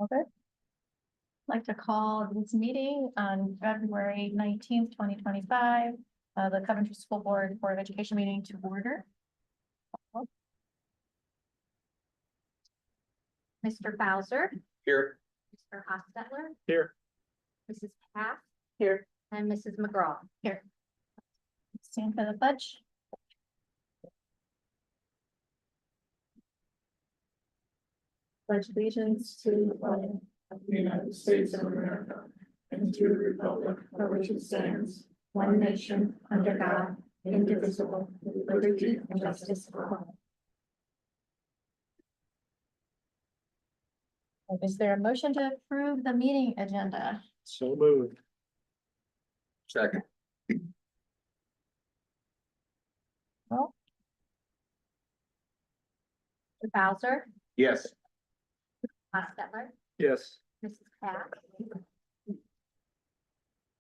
Okay. I'd like to call this meeting on February 19th, 2025, the Coventry School Board of Education meeting to order. Mr. Bowser, Here. Mr. Hostetler, Here. Mrs. Paff, Here. and Mrs. McGraw. Here. Stand for the pledge. Pledge allegiance to the flag of the United States of America, and to the republic for which it stands, one nation, under God, indivisible, with liberty and justice for all. Is there a motion to approve the meeting agenda? So moved. Second. Mr. Bowser, Yes. Hostetler, Yes. Mrs. Paff,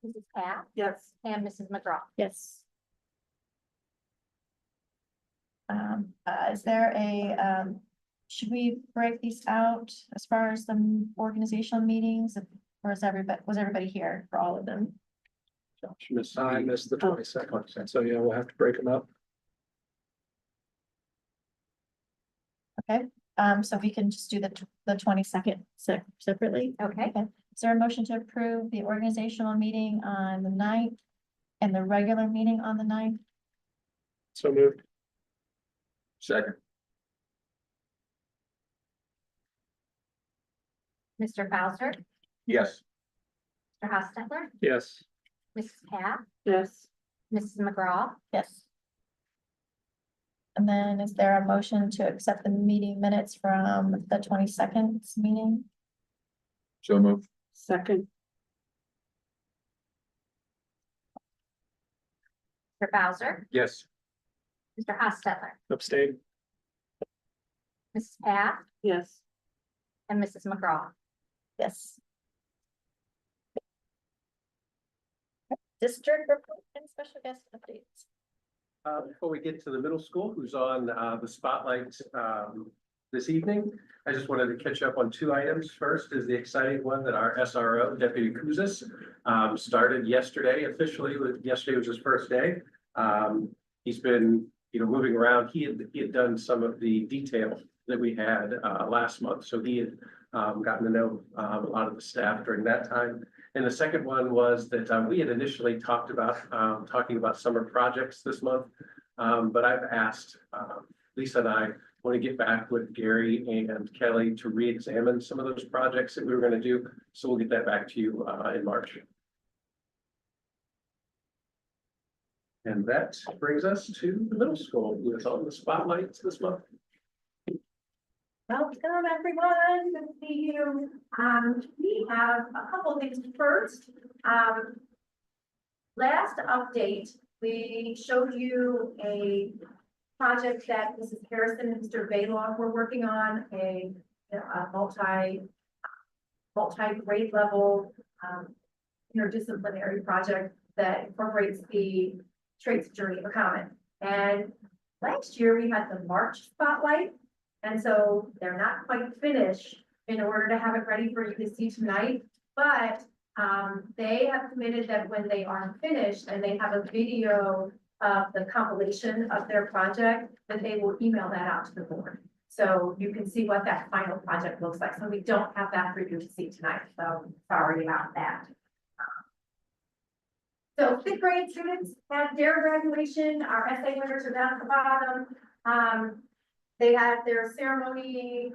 Mrs. Paff, Yes. and Mrs. McGraw. Yes. Is there should we break these out as far as the organizational meetings, or was everybody here for all of them? I missed the 22nd, so yeah, we'll have to break them up. Okay, so we can just do the 22nd separately. Okay, Is there a motion to approve the organizational meeting on the 9th and the regular meeting on the 9th? So moved. Second. Mr. Bowser, Yes. Mr. Hostetler, Yes. Mrs. Paff, Yes. Mrs. McGraw, Yes. And then is there a motion to accept the meeting minutes from the 22nd meeting? So moved. Second. Mr. Bowser, Yes. Mr. Hostetler, Abstain. Mrs. Paff, Yes. and Mrs. McGraw. Yes. District report and special guest updates. Before we get to the middle school, who's on the spotlight this evening, I just wanted to catch up on two items. First is the exciting one that our SRO, Deputy Kouzis, started yesterday officially. Yesterday was his first day. He's been, moving around. He had done some of the detail that we had last month, so he had gotten to know a lot of the staff during that time. And the second one was that we had initially talked about talking about summer projects this month, but I've asked Lisa and I want to get back with Gary and Kelly to re-examine some of those projects that we were going to do. So we'll get that back to you in March. And that brings us to the middle school, who is on the spotlight this month. Welcome, everyone. Good to see you. We have a couple of things. First, last update, we showed you a project that Mrs. Harrison and Mr. Baylock were working on, a multi-grade level interdisciplinary project that incorporates the traits journey of a comet. And last year we had the March spotlight. And so they're not quite finished in order to have it ready for you to see tonight, but they have committed that when they are finished and they have a video of the compilation of their project, that they will email that out to the board. So you can see what that final project looks like. So we don't have that for you to see tonight, so sorry about that. So 5th grade students had their graduation. Our essay winners are down at the bottom. They had their ceremony,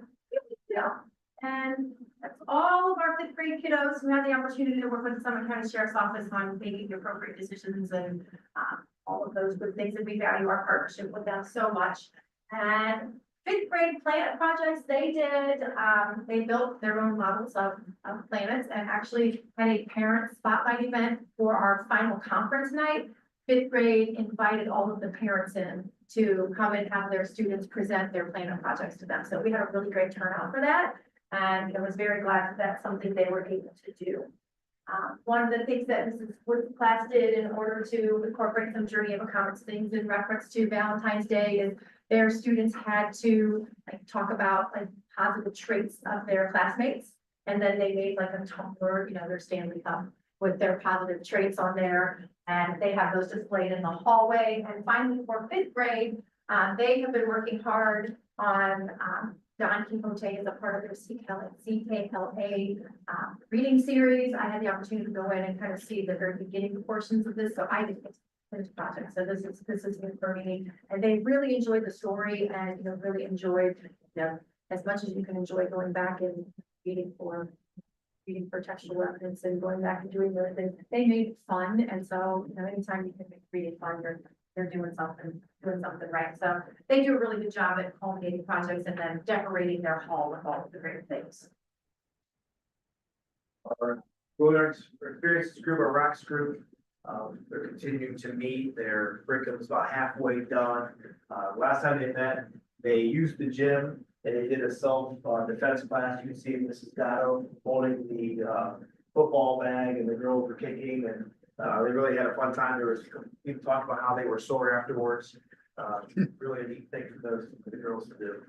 and that's all of our 5th grade kiddos who had the opportunity to work with the Summit County Sheriff's Office on making the appropriate decisions and all of those good things. And we value our partnership with them so much. And 5th grade planet projects, they did, they built their own models of planets and actually had a parent spotlight event for our final conference night. 5th grade invited all of the parents in to come and have their students present their planet projects to them. So we had a really great turnout for that. And I was very glad that that's something they were able to do. One of the things that Mrs. Wood's class did in order to incorporate some journey of a comet things in reference to Valentine's Day is their students had to talk about positive traits of their classmates And then they made like a tumbler, their Stanley Cup with their positive traits on there. And they have those displayed in the hallway. And finally, for fifth grade, they have been working hard on, Don Quixote is a part of their CKLA reading series. I had the opportunity to go in and kind of see the very beginning portions of this, so I did this project. So this is new for me, and they really enjoyed the story and, really enjoyed, as much as you can enjoy going back and reading for textual evidence and going back and doing the things. They made it fun, and so, anytime you can make reading fun, they're doing something right. So they do a really good job at culminating projects and then decorating their hall with all of the great things. Our Williams Experiences Group, our Rocks Group, they're continuing to meet. Their curriculum is about halfway done. Last time they met, they used the gym and they did a self-defense class. You can see Mrs. Gatto holding the football bag and the girls were kicking, and they really had a fun time. There was people talking about how they were sore afterwards. Really a neat thing for the girls to do.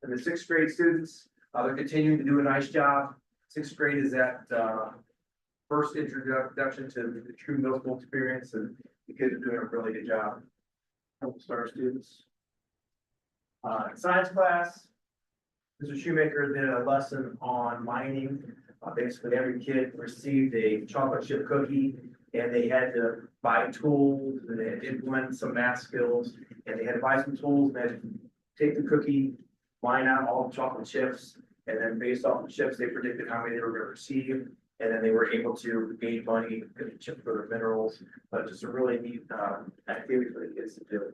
And the sixth grade students, they're continuing to do a nice job. Sixth grade is that first introduction to the true middle school experience, and the kids are doing a really good job. Star students. Science class, Mr. Shoemaker did a lesson on mining. Basically, every kid received a chocolate chip cookie, and they had to buy tools, and they had to implement some math skills, and they had to buy some tools, and they had to take the cookie, mine out all the chocolate chips, and then based off the chips, they predicted how many they were going to receive, and then they were able to gain money, get the chips for their minerals. But just a really neat activity for the kids to do.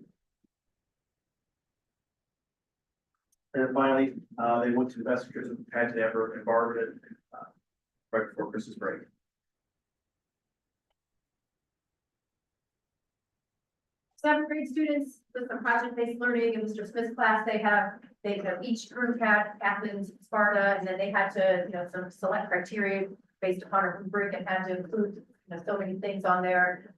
And then finally, they went to the best Christmas pageant ever in Barberton, right before Christmas break. Seventh grade students with some project-based learning in Mr. Smith's class, each group had Athens, Sparta, and then they had to, some select criteria based upon a rubric and had to include, so many things on their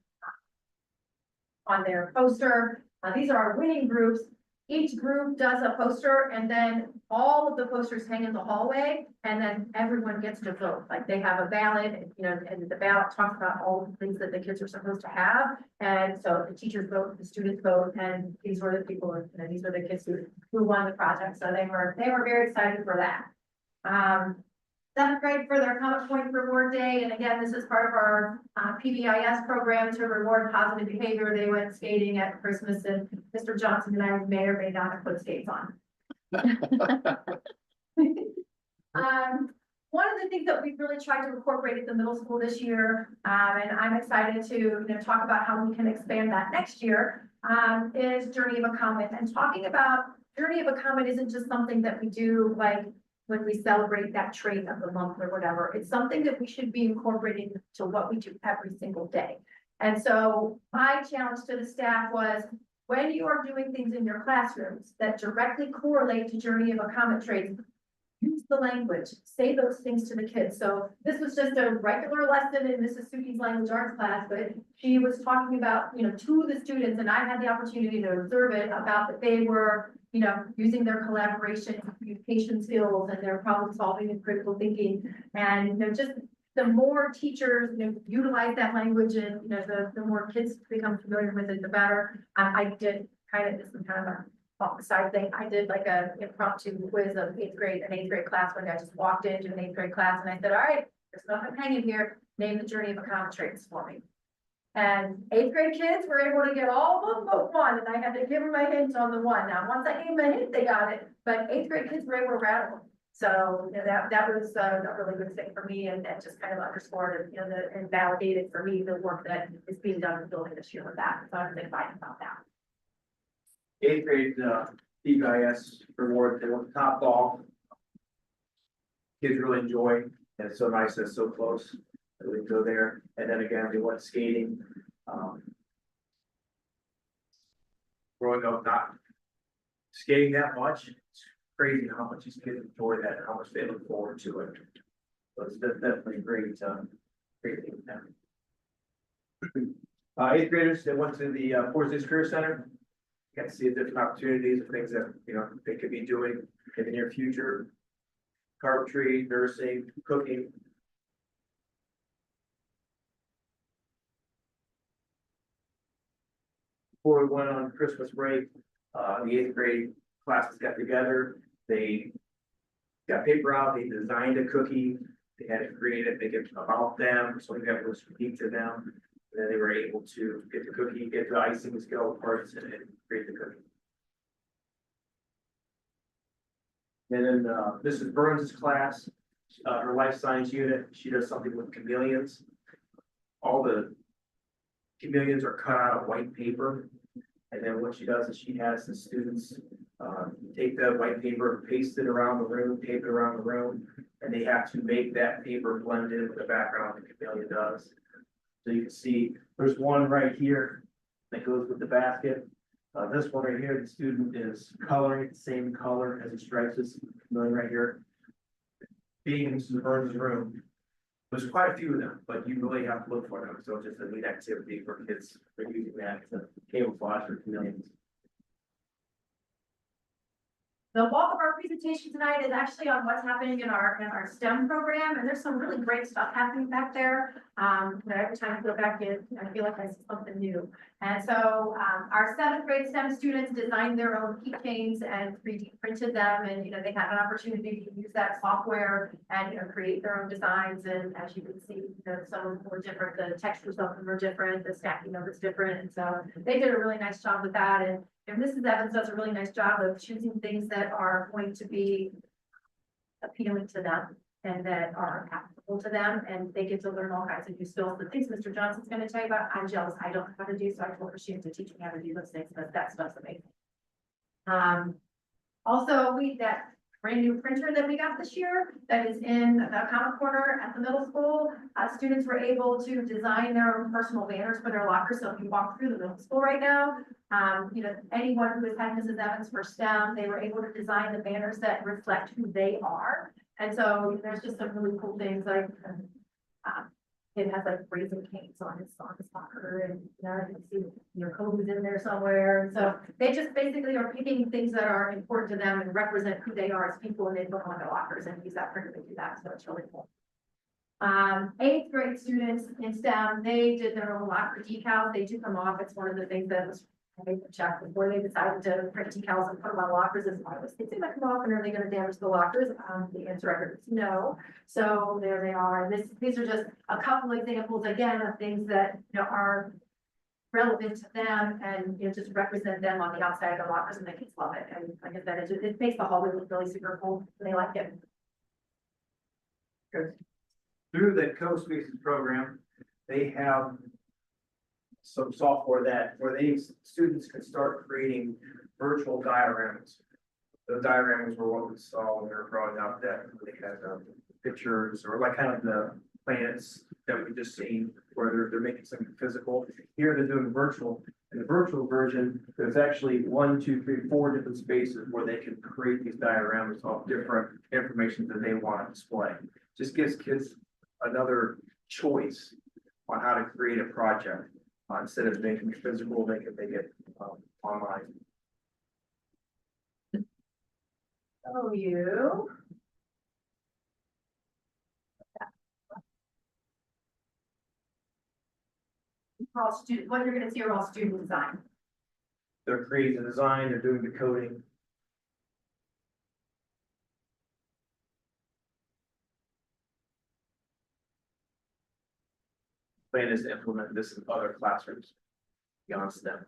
poster. These are our winning groups. Each group does a poster, and then all of the posters hang in the hallway, and then everyone gets to vote. Like, they have a ballot, and the ballot talks about all the things that the kids are supposed to have. And so the teachers vote, the students vote, and these were the people, these were the kids who won the project. So they were very excited for that. Seventh grade for their Comet Point Reward Day, and again, this is part of our PBIS program to reward positive behavior. They went skating at Christmas, and Mr. Johnson and I may or may not have put skates on. One of the things that we've really tried to incorporate at the middle school this year, and I'm excited to talk about how we can expand that next year, is Journey of a Comet. And talking about Journey of a Comet isn't just something that we do like when we celebrate that trait of the month or whatever. It's something that we should be incorporating to what we do every single day. And so my challenge to the staff was, when you are doing things in your classrooms that directly correlate to Journey of a Comet traits, use the language, say those things to the kids. So this was just a regular lesson in Mrs. Suki's language arts class, but she was talking about, to the students, and I had the opportunity to observe it, about that they were, using their collaboration and communication skills and their problem solving and critical thinking. And, just the more teachers, utilize that language, and, the more kids become familiar with it, the better. I did this is kind of a off the side thing. I did like a impromptu quiz of an eighth grade class one day. I just walked into an eighth grade class and I said, all right, there's nothing hanging here. Name the Journey of a Comet traits for me. And eighth grade kids were able to get all of them but one, and I had to give them a hint on the one. Now, once I gave them a hint, they got it, but eighth grade kids were able to rattle them. So that was a really good thing for me, and that just kind of underscored, and validated for me the work that is being done in the building this year with that. So I'm excited about that. Eighth grade PBIS reward, they went top golf. Kids really enjoy, and it's so nice that it's so close that we can go there. And then again, they went skating. Growing up not skating that much, it's crazy how much these kids enjoy that and how much they look forward to it. So it's definitely a great thing with them. Eighth graders, they went to the Forest Days Career Center. Got to see the different opportunities and things that they could be doing in the near future. carpentry, nursing, cooking. Before we went on Christmas break, the eighth grade classes got together, they got paper out, they designed a cookie, they had it created, make it about them, so that was unique to them. And then they were able to get the cookie, get the icing scale parts and create the cookie. And then Mrs. Burns' class, her life science unit, she does something with chameleons. All the chameleons are cut out of white paper. And then what she does is she has the students take the white paper, paste it around the room, tape it around the room, and they have to make that paper blend in with the background the chameleon does. So you can see, there's one right here that goes with the basket. This one right here, the student is coloring the same color as the stripes is chameleon right here. Being in Mrs. Burns' room, there's quite a few of them, but you really have to look for them. So it's just a neat activity for kids. They're using that to camouflage for chameleons. The bulk of our presentation tonight is actually on what's happening in our STEM program, and there's some really great stuff happening back there. Every time I go back in, I feel like I see something new. And so, our seventh grade STEM students designed their own keychains and 3D printed them, and, they had an opportunity to use that software and, create their own designs. And as you can see, some of them were different, the textures of them were different, the stacking of it's different. And so they did a really nice job with that. And Mrs. Evans does a really nice job of choosing things that are going to be appealing to them and that are applicable to them, and they get to learn all kinds of new skills. The things Mr. Johnson's going to tell you about, I'm jealous. I don't know how to do, so I told her she had to teach me how to do those things, but that stuff's amazing. Also, that brand new printer that we got this year that is in the common corner at the middle school. Students were able to design their own personal banners for their lockers. So if you walk through the middle school right now, anyone who has had Mrs. Evans for STEM, they were able to design the banners that reflect who they are. And so there's just some really cool things like it has like Raising Cane's on his locker, and you can see your Kobe's in there somewhere. And so they just basically are picking things that are important to them and represent who they are as people, and they put them on their lockers and use that printer to do that. So it's really cool. Eighth grade students in STEM, they did their own locker decals. They took them off. It's one of the things that was I made the check before they decided to print decals and put them on lockers. Is why was thinking that come off, and are they going to damage the lockers? The answer is no. So there they are. These are just a couple examples again of things that are relevant to them and just represent them on the outside of the lockers, and the kids love it. And like I said, it makes the hallway look really super cool. And they like it. Good. Through the Co-Spaces program, they have some software where students can start creating virtual dioramas. The dioramas were what we saw when we were growing up, that they had pictures or like kind of the planets that we just seen where they're making something physical. Here they're doing virtual. In the virtual version, there's actually 1, 2, 3, 4 different spaces where they can create these dioramas of different information that they want to display. Just gives kids another choice on how to create a project. Instead of making it physical, they can make it online. Oh, you. What you're going to see are all student design. They're creating the design, they're doing the coding. Plan is to implement this in other classrooms beyond STEM.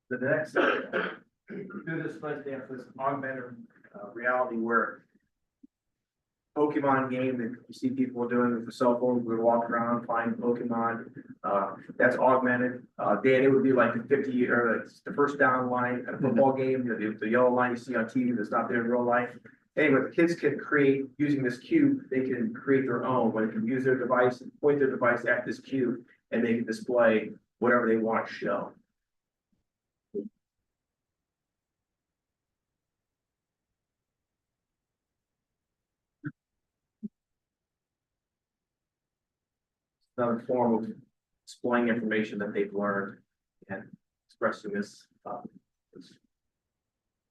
The next, do this Wednesday, this augmented reality where Pokemon game that you see people doing with the cell phone, we walk around, find Pokemon. That's augmented. Dan, it would be like the 50 or like the first down line at a football game, the yellow line you see on TV that's not there in real life. Anyway, the kids can create, using this cube, they can create their own, where they can use their device, point their device at this cube, and they can display whatever they want to show. Another form of displaying information that they've learned and expressing this.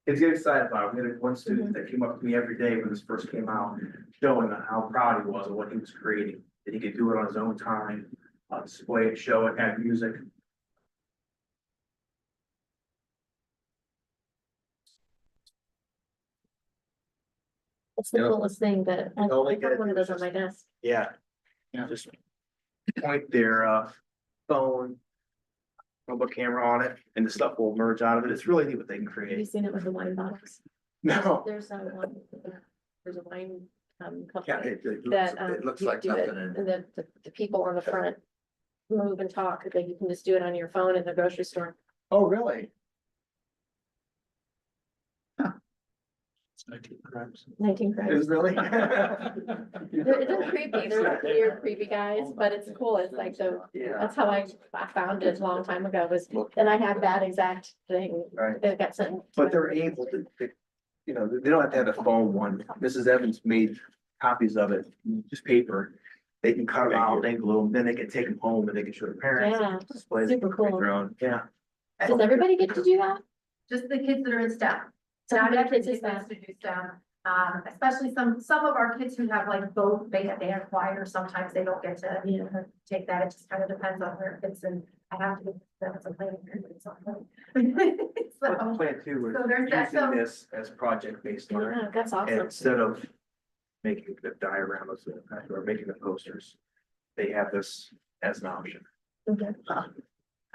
Kids get excited about it. We had one student that came up to me every day when this first came out, showing how proud he was of what he was creating, that he could do it on his own time, display it, show it, add music. It's the Yeah. coolest thing that I All they have gotta one of do is those on my desk. Yeah. Yeah. Just point their phone, mobile camera on it, and the stuff will merge out of it. It's really neat what they can Have you create. seen it with the wine bottles? No. There's a one, there's a wine Yeah, company it that looks you like do it, nothing. And and the people on the front move and talk, like you can just do it on your phone in the grocery store. oh, really? 19 crimes. 19 Is crimes. really? They're creepy, they're like weird, creepy guys, but it's cool, it's like the, Yeah. that's how I found it a long time ago, was, and I had that exact thing Right. that got sent. But they're able to, you know, they don't have to have a phone one. Mrs. Evans made copies of it, just paper. They can cut them out, they glue them, then they can take them home and they can show their parents. Yeah, Display, they can super create cool. their own, yeah. Does everybody get to do that? Just the kids that are in STEM. So how Not many every kids is kid gets that? to do STEM, especially some of our kids who have like both band and choir, sometimes they don't get to Yeah. take that, it just kind of depends on where it fits, and I have to, that's a plan. But the So, plan too so is there's that, using so, this as project-based learning. Yeah, that's awesome. Instead of making the dioramas or making the posters, they have this as an option. Okay.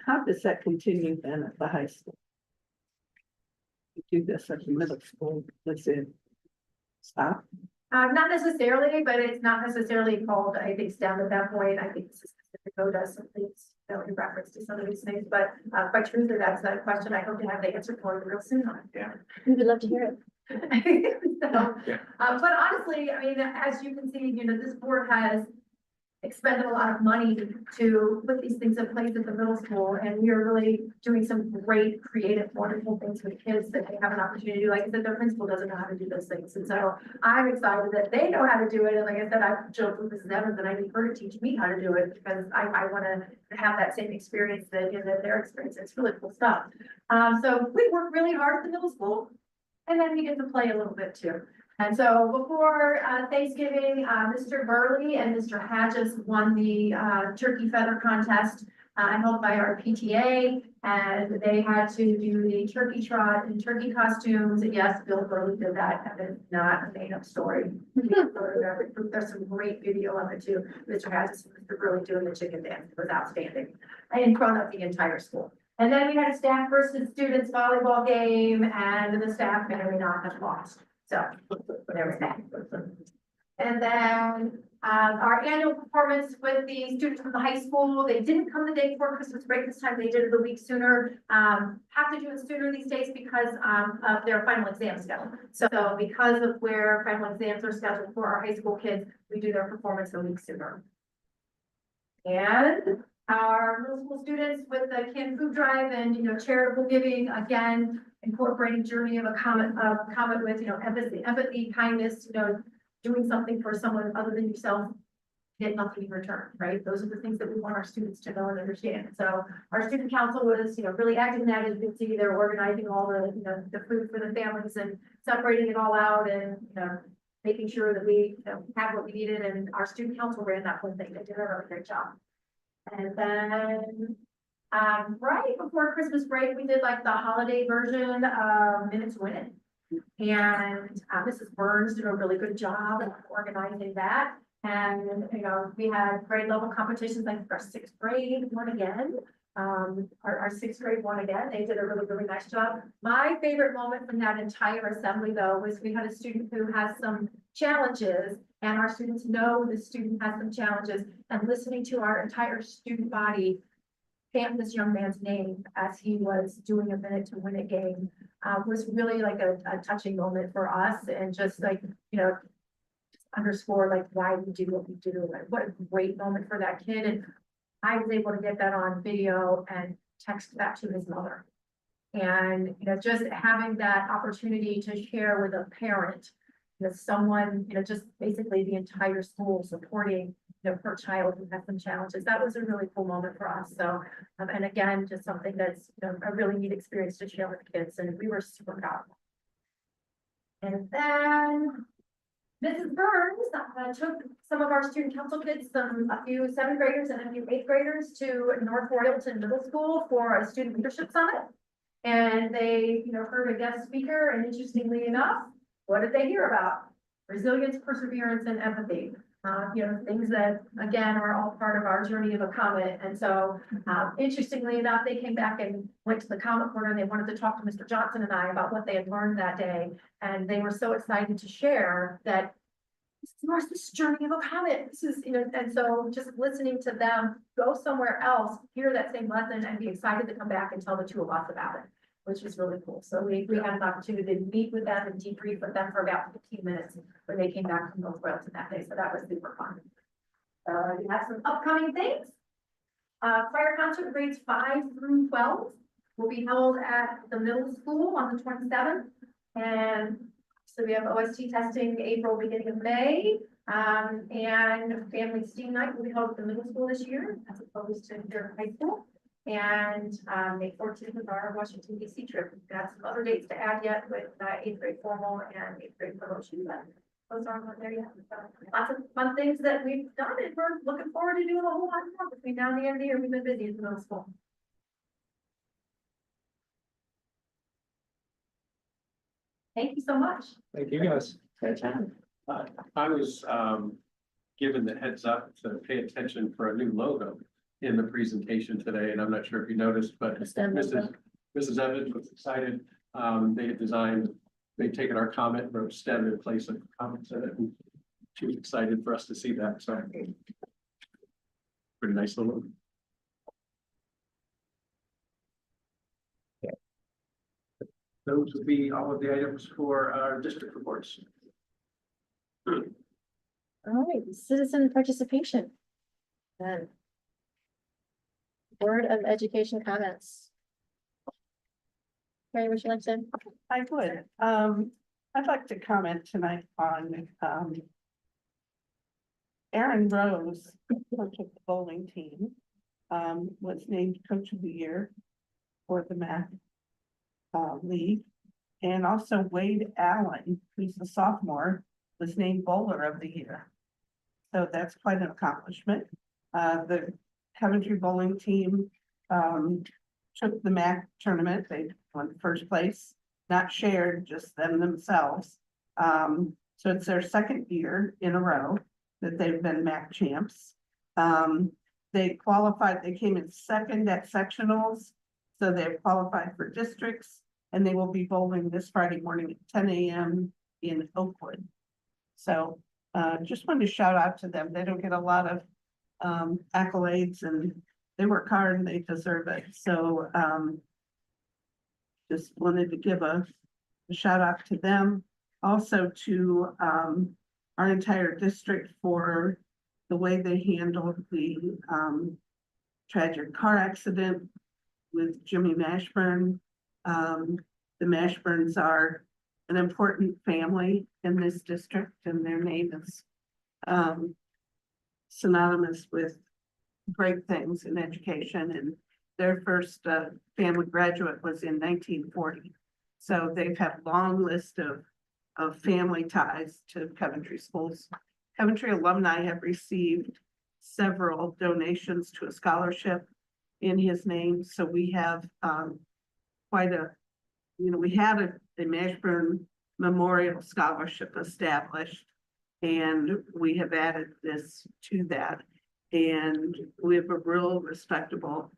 How does that continue then at the high school? You do this at the middle school, does it stop? not necessarily, but it's not necessarily called, I think, STEM at that point, I think Cisco does some things, in reference to some of these things, but, quite truthfully, that's a question I hope to have the answer for real soon on. We would love to hear it. So, Yeah. but honestly, I mean, as you can see, you know, this board has expended a lot of money to put these things in place at the middle school, and we are really doing some great, creative, wonderful things with kids that they have an opportunity to do. Like I said, their principal doesn't know how to do those things, and so I'm excited that they know how to do it, and like I said, I've joked with Mrs. Evans, and I need her to teach me how to do it, because I want to have that same experience that, you know, that they're experiencing. It's really cool stuff. So we work really hard at the middle school, and then we get to play a little bit too. And so before Thanksgiving, Mr. Burley and Mr. Hatches won the turkey feather contest held by our PTA. And they had to do the turkey trot in turkey costumes. And yes, Bill Burley did that. And it's not a made up story. There's some great video of it too. Mr. Hatches and Mr. Burley doing the chicken dance. It was outstanding in front of the entire school. And then we had a staff versus students volleyball game, and the staff may or may not have lost. So there was that. And then our annual performance with the students from the high school, they didn't come the day before Christmas break this time, they did it a week sooner. Have to do it sooner these days because of their final exam schedule. So because of where final exams are scheduled for our high school kids, we do their performance a week sooner. And our middle school students with the canned food drive and, you know, charitable giving, again, incorporating journey of a comet with, you know, empathy, kindness, you know, doing something for someone other than yourself, get nothing in return, right? Those are the things that we want our students to know and understand. So our student council was, you know, really active in that. As you can see, they're organizing all the, you know, the food for the families and separating it all out and, you know, making sure that we, you know, have what we needed. And our student council ran that whole thing. They did a really great job. And then, right before Christmas break, we did like the holiday version of Minutes Winning. And Mrs. Burns did a really good job of organizing that. And, you know, we had grade level competitions, like our sixth grade won again. Our sixth grade won again. They did a really, really nice job. My favorite moment from that entire assembly, though, was we had a student who has some challenges, and our students know the student has some challenges, and listening to our entire student body chant this young man's name as he was doing a minute to win a game, was really like a touching moment for us, and just like, underscore like why we do what we do, and what a great moment for that kid. And I was able to get that on video and text that to his mother. And, just having that opportunity to share with a parent, someone, just basically the entire school supporting, her child who has some challenges. That was a really cool moment for us. So, and again, just something that's, a really neat experience to share with kids, and we were super proud. And then Mrs. Burns took some of our student council kids, a few 7th graders and a few 8th graders, to North Royalton Middle School for a student leadership summit. And they, heard a guest speaker, and interestingly enough, what did they hear about? Resilience, perseverance, and empathy. Things that, again, are all part of our journey of a comet. And so, interestingly enough, they came back and went to the Comet Corner, and they wanted to talk to Mr. Johnson and I about what they had learned that day. And they were so excited to share that this journey of a comet. This is, and so just listening to them go somewhere else, hear that same lesson, and be excited to come back and tell the two of us about it, which is really cool. So we had an opportunity to meet with them and debrief with them for about 15 minutes when they came back from North Royalton that day. So that was super fun. We have some upcoming things. Choir concert grades 5 through 12 will be held at the middle school on the 27th. And so we have OST testing April, beginning of May. And family STEAM night will be held at the middle school this year, as opposed to here in high school. And May 14th is our Washington DC trip. We've got some other dates to add yet with 8th grade formal and 8th grade promotion, but those aren't there yet. So lots of fun things that we've done, and we're looking forward to doing a whole lot more between now and the end of the year. We've been busy at the middle school. Thank you so much. Thank you, guys. Great job. I was given the heads up to pay attention for a new logo in the presentation today, and I'm not sure if you noticed, but Mrs. Evans was excited. They'd taken our comment, wrote STEM in place of comments in it, and she was excited for us to see that. So pretty nice little. Those would be all of the items for our district reports. All right, citizen participation. Then. Board of Education comments. Carrie, would you like to? I would, I'd like to comment tonight on, Aaron Rose, coach of the bowling team, was named Coach of the Year for the math league. And also Wade Allen, who's a sophomore, was named Bowler of the Year. So that's quite an accomplishment. The Coventry bowling team took the MAC tournament. They won first place, not shared, just them themselves. So it's their second year in a row that they've been MAC champs. They qualified, they came in second at sectionals, so they've qualified for districts, and they will be bowling this Friday morning at 10 a.m. in Oakwood. So just wanted to shout out to them. They don't get a lot of accolades, and they work hard and they deserve it. So just wanted to give a shout out to them. Also to our entire district for the way they handled the tragic car accident with Jimmy Mashburn. The Mashburns are an important family in this district, and their name is synonymous with great things in education. And their first family graduate was in 1940. So they've had a long list of family ties to Coventry schools. Coventry alumni have received several donations to a scholarship in his name. So we have quite a, we had a Mashburn Memorial Scholarship established, and we have added this to that. And we have a real respectable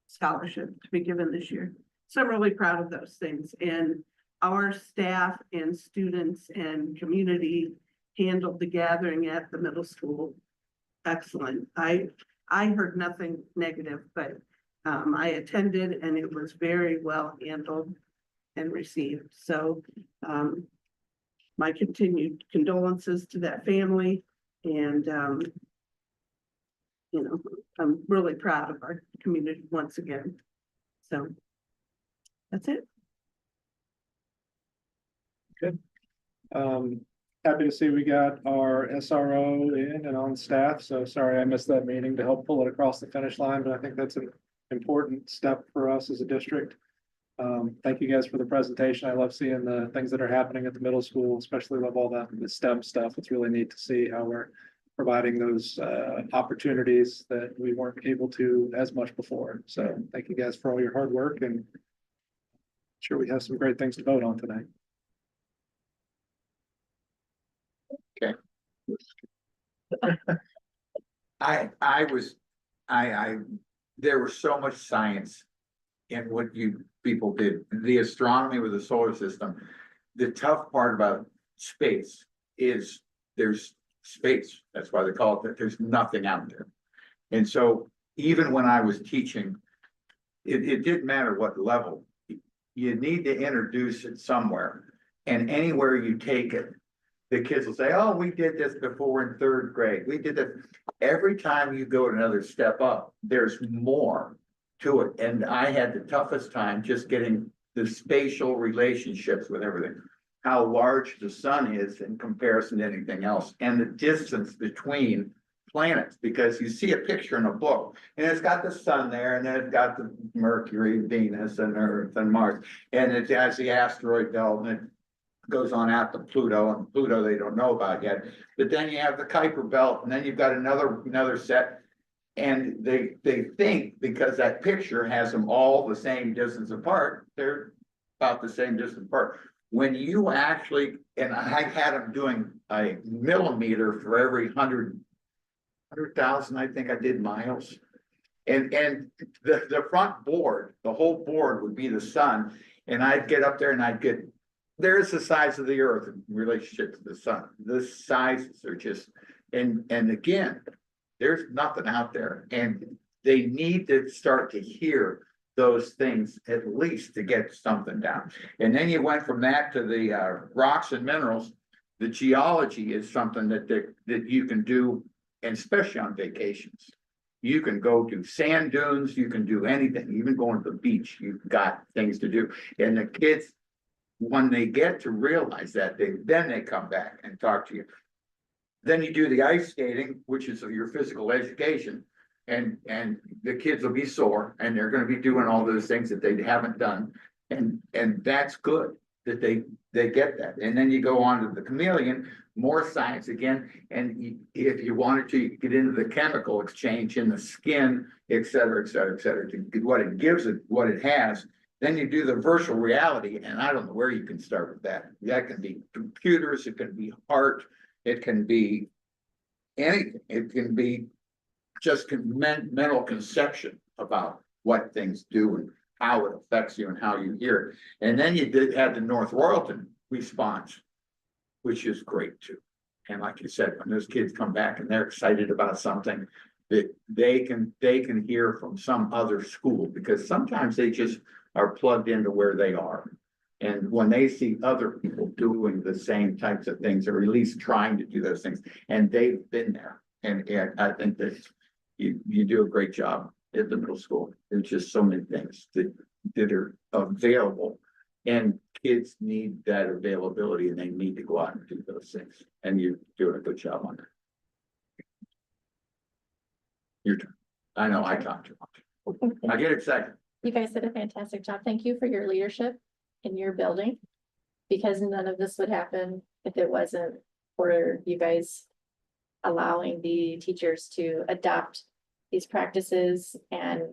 scholarship to be given this year. So I'm really proud of those things. And our staff and students and community handled the gathering at the middle school. Excellent. I heard nothing negative, but I attended and it was very well handled and received. So my continued condolences to that family and you know, I'm really proud of our community once again. So that's it. Happy to see we got our SRO in and on staff, so sorry I missed that meeting to help pull it across the finish line, but I think that's an important step for us as a district. Thank you guys for the presentation. I love seeing the things that are happening at the middle school, especially love all the STEM stuff. It's really neat to see how we're providing those opportunities that we weren't able to as much before. So thank you guys for all your hard work, and sure we have some great things to vote on tonight. There was so much science in what you people did, the astronomy with the solar system. The tough part about space is there's space. That's why they call it that. There's nothing out there. And so even when I was teaching, it didn't matter what level. You need to introduce it somewhere. And anywhere you take it, the kids will say, oh, we did this before in third grade. We did this. Every time you go another step up, there's more to it. And I had the toughest time just getting the spatial relationships with everything. How large the sun is in comparison to anything else, and the distance between planets, because you see a picture in a book and it's got the sun there, and then it's got the Mercury, Venus, and Earth and Mars, and it has the asteroid belt, and it goes on out to Pluto, and Pluto they don't know about yet. But then you have the Kuiper belt, and then you've got another set, and they think because that picture has them all the same distance apart, they're about the same distance apart. When you actually, and I had them doing a millimeter for every 100,000, I think I did miles. And the front board, the whole board would be the sun. And I'd get up there and I'd get, there's the size of the earth in relationship to the sun. The sizes are just, and again, there's nothing out there. And they need to start to hear those things at least to get something down. And then you went from that to the rocks and minerals. The geology is something that you can do, and especially on vacations. You can go to sand dunes, you can do anything, even going to the beach, you've got things to do. And the kids, when they get to realize that, then they come back and talk to you. Then you do the ice skating, which is your physical education. And the kids will be sore, and they're going to be doing all those things that they haven't done. And that's good that they get that. And then you go on to the chameleon, more science again. And if you wanted to, you could get into the chemical exchange in the skin, et cetera, et cetera, et cetera, to get what it gives it, what it has. Then you do the virtual reality, and I don't know where you can start with that. That can be computers, it can be art, it can be anything. It can be just mental conception about what things do and how it affects you and how you hear it. And then you had the North Royalton response, which is great too. And like you said, when those kids come back and they're excited about something that they can hear from some other school, because sometimes they just are plugged into where they are. And when they see other people doing the same types of things, or at least trying to do those things, and they've been there, and I think that you do a great job at the middle school. There's just so many things that are available, and kids need that availability, and they need to go out and do those things. And you're doing a good job on that. Your turn. I know I talked too much. I get excited. You guys did a fantastic job. Thank you for your leadership in your building, because none of this would happen if it wasn't for you guys allowing the teachers to adopt these practices and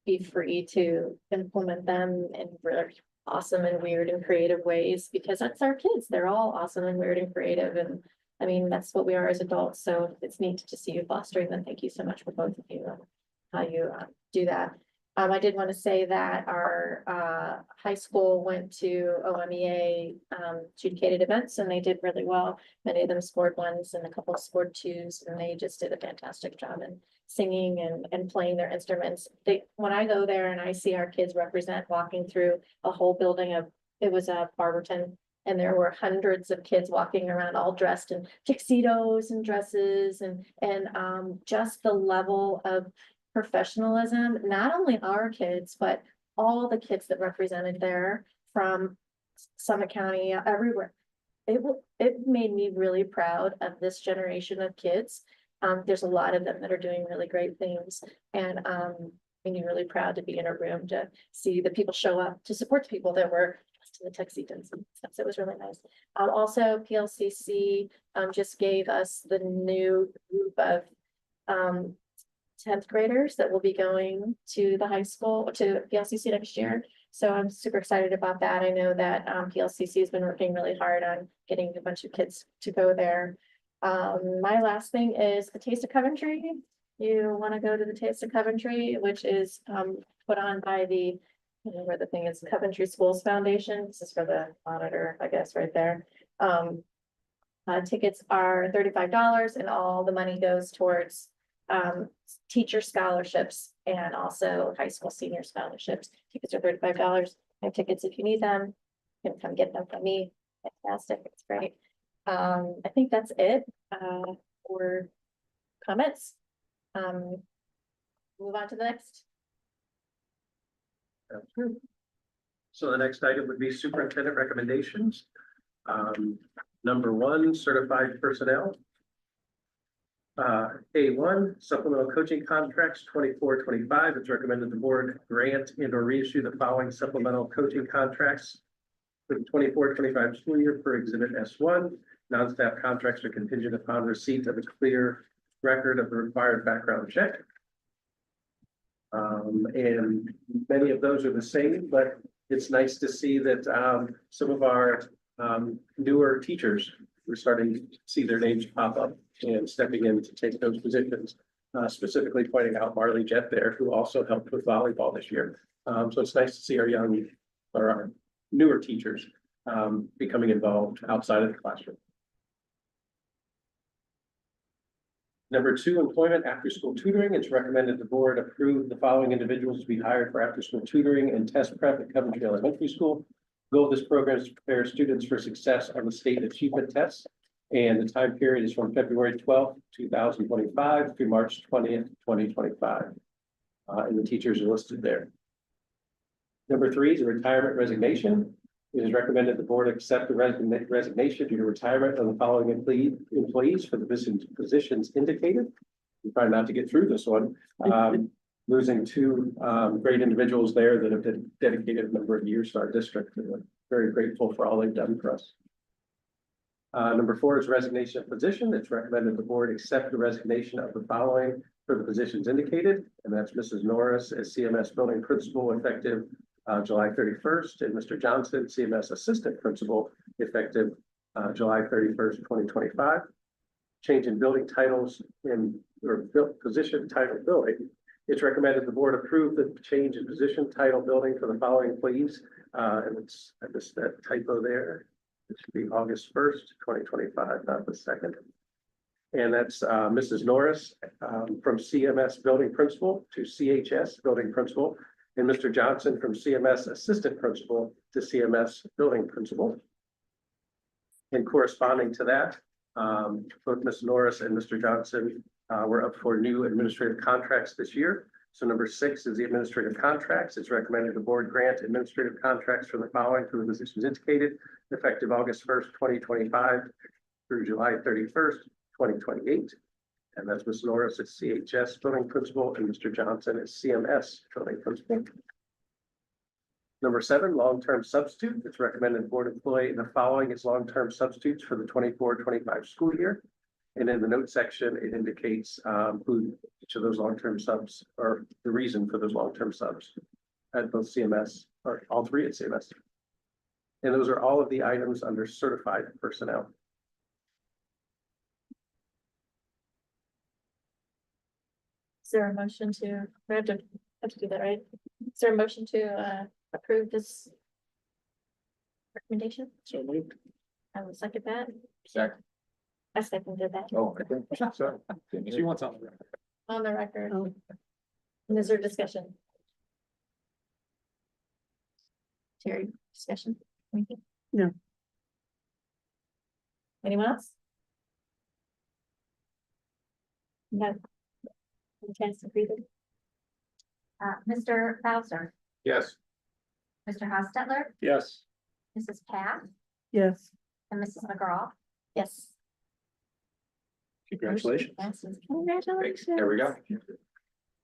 be free to implement them in really awesome and weird and creative ways, because that's our kids. They're all awesome and weird and creative. And I mean, that's what we are as adults. So it's neat to see you fostering them. Thank you so much for both of you, how you do that. I did want to say that our high school went to OMEA adjudicated events and they did really well. Many of them scored ones and a couple scored twos, and they just did a fantastic job in singing and playing their instruments. When I go there and I see our kids represent walking through a whole building of, it was Barberton, and there were hundreds of kids walking around all dressed in tuxedos and dresses and just the level of professionalism, not only our kids, but all the kids that represented there from Summit County, everywhere. It made me really proud of this generation of kids. There's a lot of them that are doing really great things, and made me really proud to be in a room to see the people show up to support the people that were dressed in the tuxedos and stuff. So it was really nice. Also, PLCC just gave us the new group of 10th graders that will be going to the high school, to PLCC next year. So I'm super excited about that. I know that PLCC has been working really hard on getting a bunch of kids to go there. My last thing is the Taste of Coventry. You want to go to the Taste of Coventry, which is put on by the, I don't know where the thing is, Coventry Schools Foundation. This is for the monitor, I guess, right there. Tickets are $35 and all the money goes towards teacher scholarships and also high school senior scholarships. Tickets are $35. I have tickets if you need them. You can come get them from me. Fantastic. It's great. I think that's it for comments. Move on to the next. So the next item would be superintendent recommendations. Number 1, certified personnel. A1, supplemental coaching contracts 24-25. It's recommended the board grant and or reissue the following supplemental coaching contracts for the 24-25 school year per exhibit S1. Non-staff contracts are contingent upon receipt of a clear record of the required background check. And many of those are the same, but it's nice to see that some of our newer teachers, we're starting to see their names pop up and stepping in to take those positions, specifically pointing out Marley Jett there, who also helped with volleyball this year. So it's nice to see our young or our newer teachers becoming involved outside of the classroom. Number 2, employment after-school tutoring. It's recommended the board approve the following individuals to be hired for after-school tutoring and test prep at Coventry Elementary School. The goal of this program is to prepare students for success on the state achievement tests. And the time period is from February 12th, 2025 through March 20th, 2025. And the teachers are listed there. Number 3 is a retirement resignation. It is recommended the board accept the resignation due to retirement of the following employees for the positions indicated. We try not to get through this one. Losing 2 great individuals there that have been dedicated a number of years to our district. And we're very grateful for all they've done for us. Number 4 is resignation of position. It's recommended the board accept the resignation of the following for the positions indicated, and that's Mrs. Norris as CMS building principal effective July 31st, and Mr. Johnson, CMS assistant principal effective July 31st, 2025. Change in building titles or position title building. It's recommended the board approve the change in position title building for the following employees. And I missed that typo there. It should be August 1st, 2025, not the 2nd. And that's Mrs. Norris from CMS building principal to CHS building principal, and Mr. Johnson from CMS assistant principal to CMS building principal. And corresponding to that, both Ms. Norris and Mr. Johnson were up for new administrative contracts this year. So number 6 is the administrative contracts. It's recommended the board grant administrative contracts for the following for the positions indicated, effective August 1st, 2025 through July 31st, 2028. And that's Ms. Norris as CHS building principal and Mr. Johnson as CMS building principal. Number 7, long-term substitute. It's recommended the board employ the following as long-term substitutes for the 24-25 school year. And in the note section, it indicates who each of those long-term subs or the reason for those long-term subs at both CMS or all 3 at CMS. And those are all of the items under certified personnel. Is there a motion to, we have to have to do that, right? Is there a motion to approve this recommendation? So moved. I will second that. Second. I seconded that Oh, I think so. She wants on the record. on the record. Oh. And is there discussion? Terry, discussion? Anything? No. Anyone else? No. Any chance to breathe it? Mr. Bowser, Yes. Mr. Hostetler, Yes. Mrs. Pat, Yes, and Mrs. McGraw. Yes. Congratulations. Passes. Congratulations. There we go.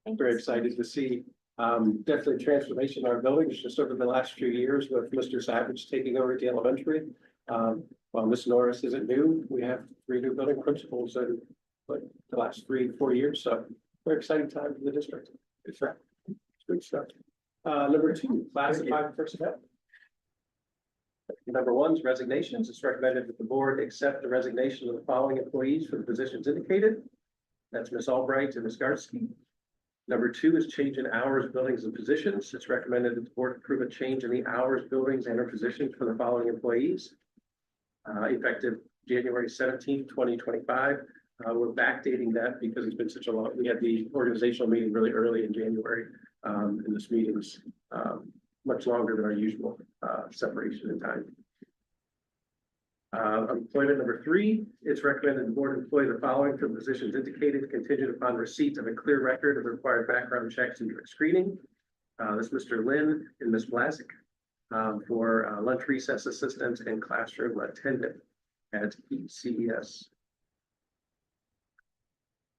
Thank Very you. excited to see, definitely transformation in our buildings just over the last few years with Mr. Savage taking over at the elementary. While Miss Norris isn't new, we have 3 new building principals in like the last 3-4 years, so very exciting time for the district. It's good stuff. Number 2, classified personnel. Number 1 is resignations. It's recommended that the board accept the resignation of the following employees for the positions indicated. That's Ms. Albright and Ms. Garsky. Number 2 is change in hours, buildings, and positions. It's recommended that the board approve a change in the hours, buildings, and or positions for the following employees. Effective January 17th, 2025. We're backdating that because it's been such a long, we had the organizational meeting really early in January. And this meeting's much longer than our usual separation in time. Employment number 3, it's recommended the board employ the following for positions indicated contingent upon receipt of a clear record of required background checks and drug screening. This is Mr. Lynn and Ms. Blasick for lunch recess assistant and classroom attendant at ECES.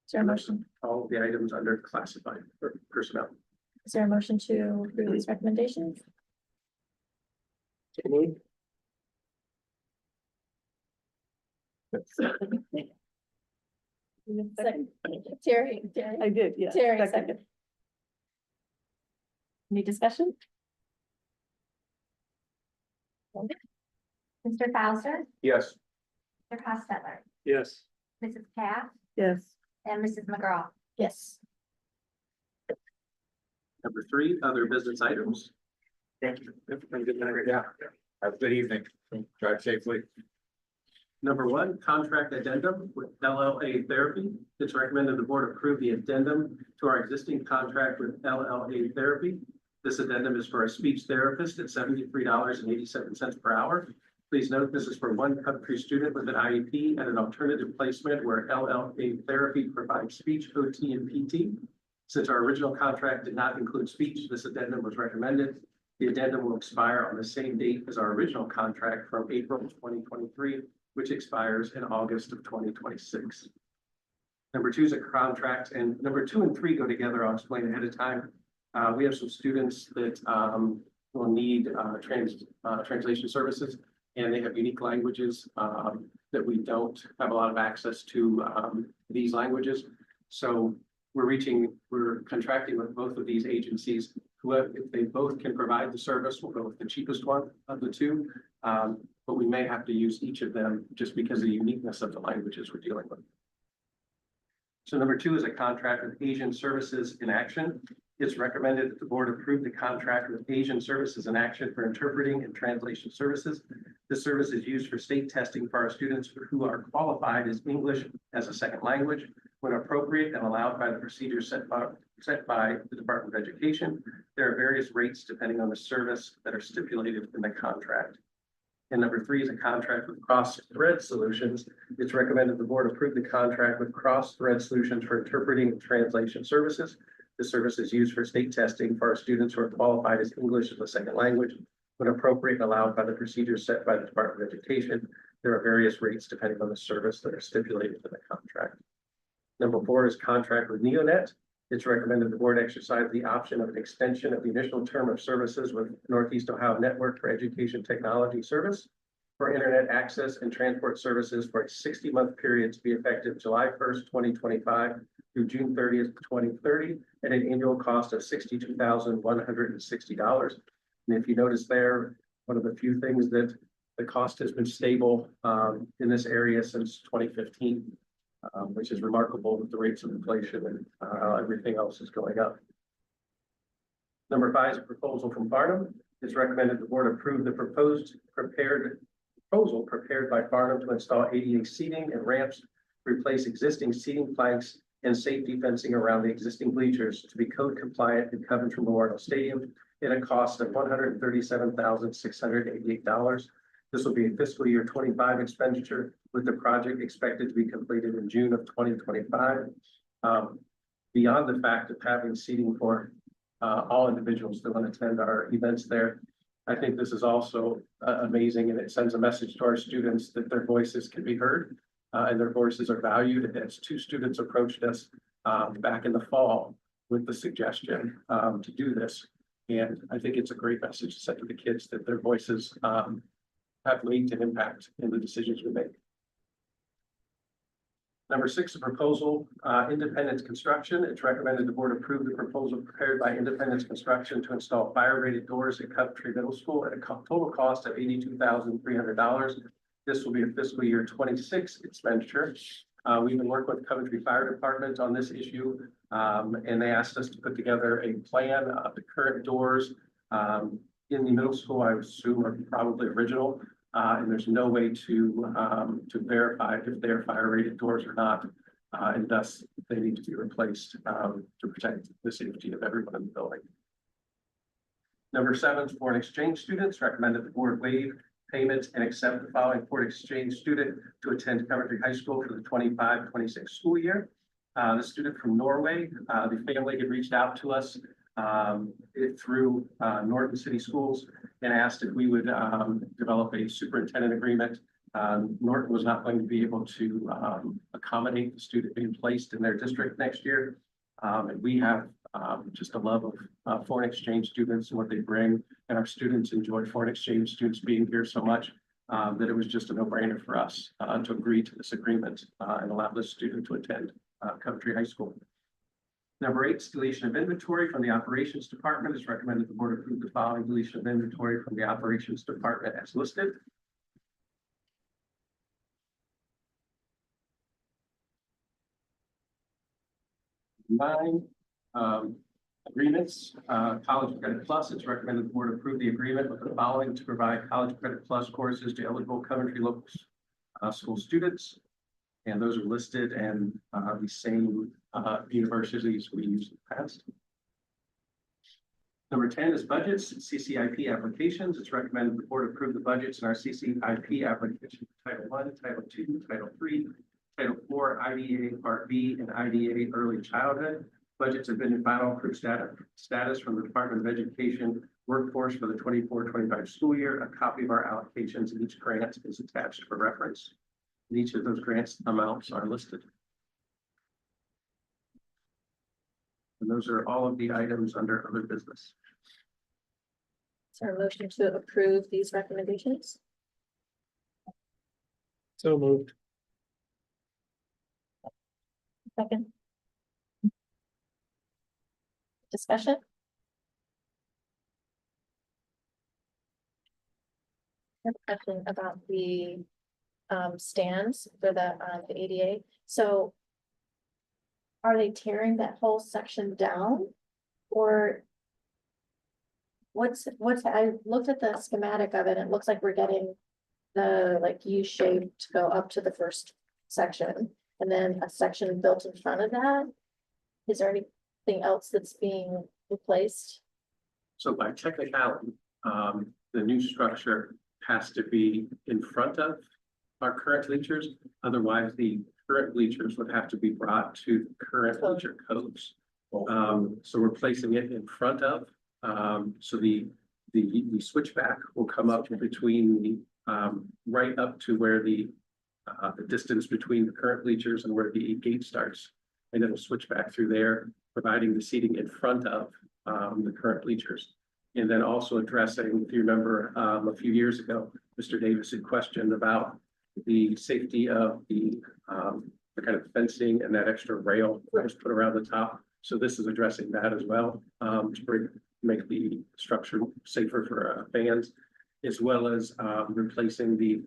Is there a motion? All of the items under classified personnel. Is there a motion to approve these recommendations? Second. Terry, I did, yes. Terry, Second. second. Any discussion? Mr. Bowser, Yes. Mr. Hostetler, Yes. Mrs. Pat, Yes, and Mrs. McGraw. Yes. Number 3, other business items. Thank you. Yeah. Have a good evening. Drive safely. Number 1, contract addendum with LLA Therapy. It's recommended the board approve the addendum to our existing contract with LLA Therapy. This addendum is for a speech therapist at $73.87 per hour. Please note this is for one Coventry student with an IEP and an alternative placement where LLA Therapy provides speech, OT, and PT. Since our original contract did not include speech, this addendum was recommended. The addendum will expire on the same date as our original contract from April 2023, which expires in August of 2026. Number 2 is a contract, and number 2 and 3 go together. I'll explain ahead of time. We have some students that will need translation services, and they have unique languages that we don't have a lot of access to these languages. So we're contracting with both of these agencies. Whoever, if they both can provide the service, we'll go with the cheapest one of the 2. But we may have to use each of them just because of the uniqueness of the languages we're dealing with. So number 2 is a contract with Asian Services in Action. It's recommended that the board approve the contract with Asian Services in Action for interpreting and translation services. This service is used for state testing for our students who are qualified as English as a second language when appropriate and allowed by the procedures set by the Department of Education. There are various rates depending on the service that are stipulated in the contract. And number 3 is a contract with Cross Thread Solutions. It's recommended the board approve the contract with Cross Thread Solutions for interpreting and translation services. The service is used for state testing for our students who are qualified as English as a second language when appropriate and allowed by the procedures set by the Department of Education. There are various rates depending on the service that are stipulated in the contract. Number 4 is contract with Neonet. It's recommended the board exercise the option of an extension of the initial term of services with Northeast Ohio Network for Education Technology Service for internet access and transport services for a 60-month period to be effective July 1st, 2025 through June 30th, 2030 at an annual cost of $62,160. And if you notice there, one of the few things that the cost has been stable in this area since 2015. Which is remarkable with the rates of inflation and everything else is going up. Number 5 is a proposal from Farnham. It's recommended the board approve the proposal prepared by Farnham to install ADA seating and ramps, replace existing seating planks and safety fencing around the existing bleachers to be code compliant in Coventry Memorial Stadium at a cost of $137,688. This will be a fiscal year 25 expenditure, with the project expected to be completed in June of 2025. Beyond the fact of having seating for all individuals that want to attend our events there, I think this is also amazing, and it sends a message to our students that their voices can be heard and their voices are valued. As 2 students approached us back in the fall with the suggestion to do this. And I think it's a great message to send to the kids that their voices have weight and impact in the decisions we make. Number 6, a proposal, Independence Construction. It's recommended the board approve the proposal prepared by Independence Construction to install fire-rated doors at Coventry Middle School at a total cost of $82,300. This will be a fiscal year 26 expenditure. We've been working with the Coventry Fire Department on this issue, and they asked us to put together a plan of the current doors in the middle school. I assume are probably original. And there's no way to verify if they're fire-rated doors or not, and thus they need to be replaced to protect the safety of everyone in the building. Number 7, foreign exchange students. Recommended the board waive payments and accept the following foreign exchange student to attend Coventry High School for the 25-26 school year. The student from Norway, the family had reached out to us through Norton City Schools and asked if we would develop a superintendent agreement. Norton was not going to be able to accommodate the student being placed in their district next year. And we have just a love of foreign exchange students and what they bring. And our students enjoy foreign exchange students being here so much that it was just a no-brainer for us to agree to this agreement and allow this student to attend Coventry High School. Number 8, deletion of inventory from the operations department. Is recommended the board approve the following deletion of inventory from the operations department as listed. 9, agreements, College Credit Plus. It's recommended the board approve the agreement with the following to provide College Credit Plus courses to eligible Coventry local school students. And those are listed and the same universities we used in the past. Number 10 is budgets, CCIP applications. It's recommended the board approve the budgets in our CCIP application for Title I, Title II, Title III, Title IV, IDA Part B, and IDA Early Childhood. Budgets have been in final approved status from the Department of Education Workforce for the 24-25 school year. A copy of our allocations in each grant is attached for reference. And each of those grants amounts are listed. And those are all of the items under other business. Is there a motion to approve these recommendations? So moved. Second. Discussion? I have a question about the stands for the ADA. So are they tearing that whole section down? Or what's, I looked at the schematic of it, and it looks like we're getting the like U shape to go up to the first section, and then a section built in front of that. Is there anything else that's being replaced? So by technicality, the new structure has to be in front of our current bleachers. Otherwise, the current bleachers would have to be brought to current bleacher codes. So we're placing it in front of, so the switchback will come up between the, right up to where the distance between the current bleachers and where the gate starts. And it'll switch back through there, providing the seating in front of the current bleachers. And then also addressing, if you remember, a few years ago, Mr. Davis had questioned about the safety of the kind of fencing and that extra rail that was put around the top. So this is addressing that as well, to make the structure safer for fans, as well as replacing the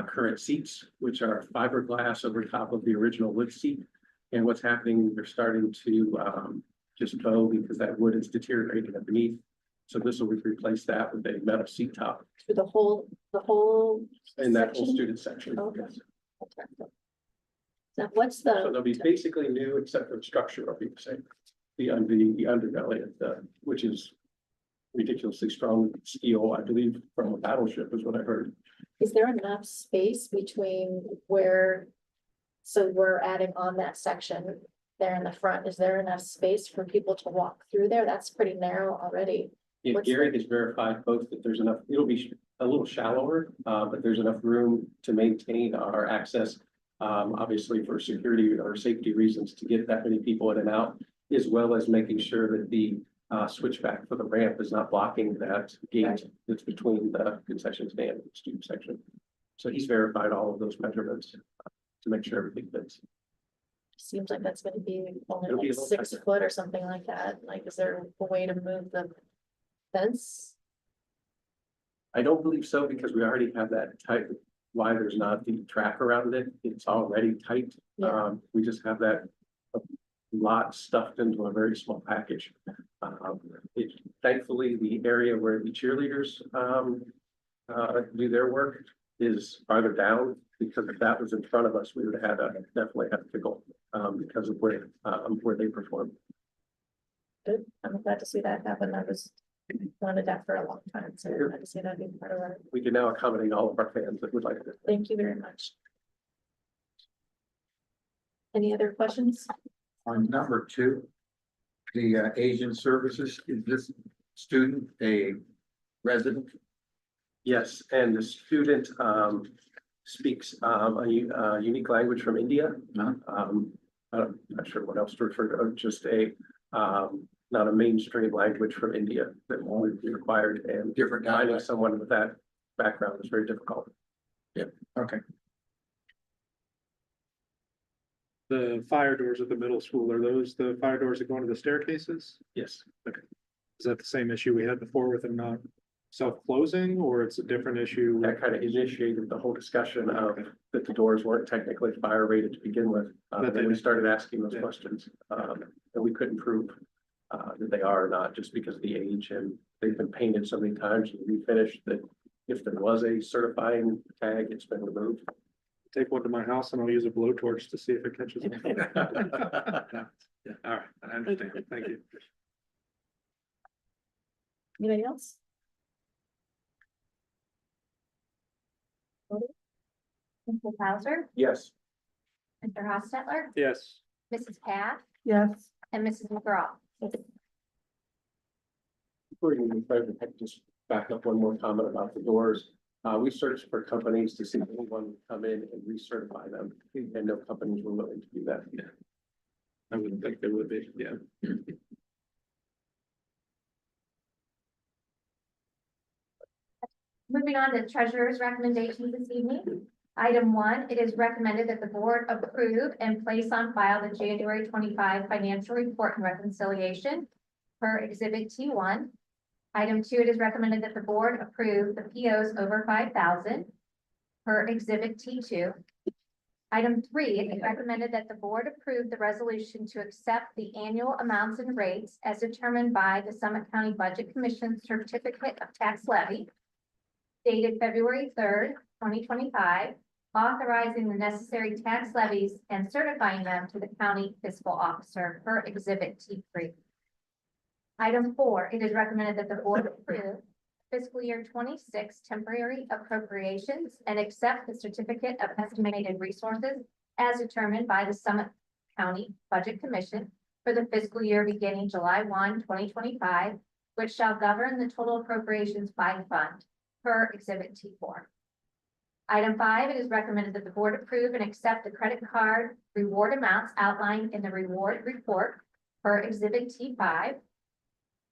current seats, which are fiberglass over top of the original wood seat. And what's happening, they're starting to just bow because that wood is deteriorating underneath. So this will replace that with a metal seat top through the whole in that whole section? student section. Okay. Yes. Now, what's So the, they'll be basically new except for structure will be the same. The underbelly of the, which is ridiculously strong steel, I believe, from a battleship is what I heard. is there enough space between where? So we're adding on that section there in the front, is there enough space for people to walk through there? That's pretty narrow already. Yeah, What's Gary the- has verified both that there's enough, it'll be a little shallower, but there's enough room to maintain our access. Obviously for security or safety reasons to get that many people in and out, as well as making sure that the switchback for the ramp is not blocking that gate Right. that's between the concession stand and the student section. So he's verified all of those measurements to make sure everything fits. Seems like that's gonna be only It'll be like a little 6 tighter. foot or something like that. Like, is there a way to move the fence? I don't believe so because we already have that tight, why there's not the track around it, it's already tight. Yeah. We just have that lot stuffed into a very small package. Thankfully, the area where the cheerleaders do their work is farther down, because if that was in front of us, we would have had definitely have to go because of where they perform. Good, I'm glad to see that happen. I was wanted that for a long time, so I'm glad to see that being part of it. We can now accommodate all of our fans that would like to. Thank you very much. Any other questions? On number 2, the Asian services, is this student a resident? Yes, and the student speaks a unique language from India. Uh-huh. I'm not sure what else to refer to, just a not a mainstream language from India that would be required, and Different finding dialect. someone with that background is very difficult. Okay. The fire doors at the middle school, are those the fire doors that go into the staircases? Yes, Is that the same issue we had before with them not self-closing, or it's a different issue? that kind of initiated the whole discussion of that the doors weren't technically fire rated to begin with. But they- Then we started asking those Yeah. questions, and we couldn't prove that they are or not, just because of the age, and they've been painted so many times and refinished that if there was a certifying tag, it's been removed. Take one to my house and I'll use a blowtorch to see if it catches on. Yeah, all right, I understand, thank you. Anybody else? Mr. Bowser, Yes. Mr. Hostetler, Yes. Mrs. Pat, Yes, and Mrs. McGraw. Before you move forward, I could just back up one more comment about the doors. We searched for companies to see if anyone would come in and recertify them, and no companies were willing to do that. I wouldn't think there would be, yeah. Moving on to treasurer's recommendations this evening. Item 1, it is recommended that the board approve and place on file the January 25 financial report and reconciliation per Exhibit T1. Item 2, it is recommended that the board approve the POs over 5,000 per Exhibit T2. Item 3, it is recommended that the board approve the resolution to accept the annual amounts and rates as determined by the Summit County Budget Commission Certificate of Tax Levy dated February 3rd, 2025, authorizing the necessary tax levies and certifying them to the county fiscal officer per Exhibit T3. Item 4, it is recommended that the board approve fiscal year 26 temporary appropriations and accept the certificate of estimated resources as determined by the Summit County Budget Commission for the fiscal year beginning July 1, 2025, which shall govern the total appropriations by fund per Exhibit T4. Item 5, it is recommended that the board approve and accept the credit card reward amounts outlined in the reward report per Exhibit T5.